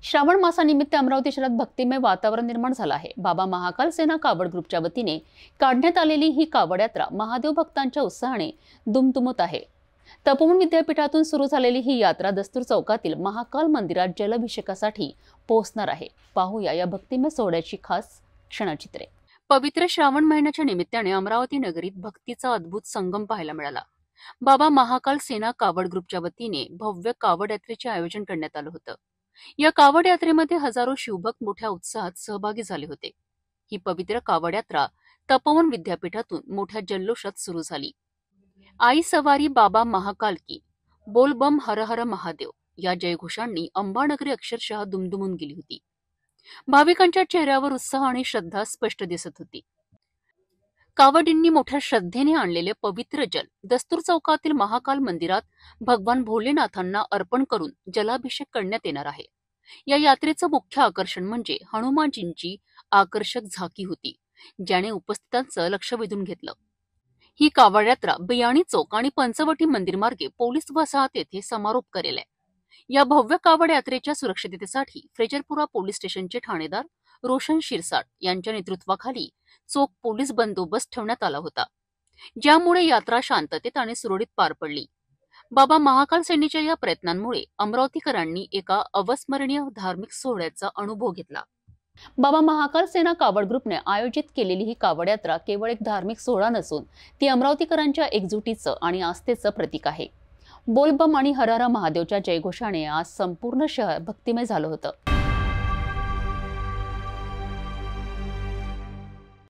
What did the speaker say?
श्रावण मासानिमित्त अमरावती शहरात भक्तिमय वातावरण निर्माण झालं आहे। बाबा महाकाल सेना कावड ग्रुपच्या वतीने काढण्यात आलेली ही कावड यात्रा महादेव भक्तांच्या उत्साहाने दुमदुमत आहे। तपोवन विद्यापीठातून सुरू झालेली ही यात्रा दस्तूर चौकातील महाकाल मंदिरात जलाभिषेकासाठी पोहोचणार आहे। पाहूया या भक्तिमय सोहळ्याची खास क्षणचित्रे। पवित्र श्रावण महिन्याच्या निमित्ताने अमरावती नगरीत भक्तीचा अद्भुत संगम पाहायला मिळाला। बाबा महाकाल सेना कावड ग्रुपच्या वतीने भव्य कावड यात्रेचे आयोजन करण्यात आलं होतं। या कावड यात्रेमध्ये हजारो शिवभक्त मोठ्या उत्साहात सहभागी झाले होते। ही पवित्र कावड यात्रा तपोवन विद्यापीठातून मोठ्या जल्लोषात सुरू झाली। आई सवारी बाबा महाकाल की, बोल बम हर हर महादेव या जयघोषांनी अंबानगरी अक्षरशः दुमदुमून गेली होती। भाविकांच्या चेहऱ्यावर उत्साह आणि श्रद्धा स्पष्ट दिसत होती। कावडींनी मोठ्या श्रद्धेने आणलेले पवित्र जल दस्तूर चौकातील महाकाल मंदिरात भगवान भोलेनाथांना अर्पण करून जलाभिषेक करण्यात येणार आहे। या यात्रेचं मुख्य आकर्षण म्हणजे हनुमानजींची आकर्षक झाकी होती, ज्याने उपस्थितांचं लक्ष वेधून घेतलं। ही कावड यात्रा बियाणी चौक आणि पंचवटी मंदिर मार्गे पोलीस वसाहत येथे समारोप करेल आहे। या भव्य कावड यात्रेच्या सुरक्षिततेसाठी फ्रेजरपुरा पोलीस स्टेशनचे ठाणेदार रोशन शिरसाट यांच्या नेतृत्वाखाली चोख पोलीस बंदोबस्त ठेवण्यात आला होता, ज्यामुळे यात्रा शांततेत आणि सुरळीत पार पडली। बाबा महाकाल सेनेच्या या प्रयत्नांमुळे अमरावतीकरांनी एका अविस्मरणीय धार्मिक सोहळ्याचा अनुभव घेतला। बाबा महाकाल सेना कावड ग्रुपने आयोजित केलेली ही कावड यात्रा केवळ एक धार्मिक सोहळा नसून ती अमरावतीकरांच्या एकजुटीचं आणि आस्थेचं प्रतीक आहे। बोलबम आणि हर हर महादेवच्या जयघोषाने आज संपूर्ण शहर भक्तिमय झालं होतं।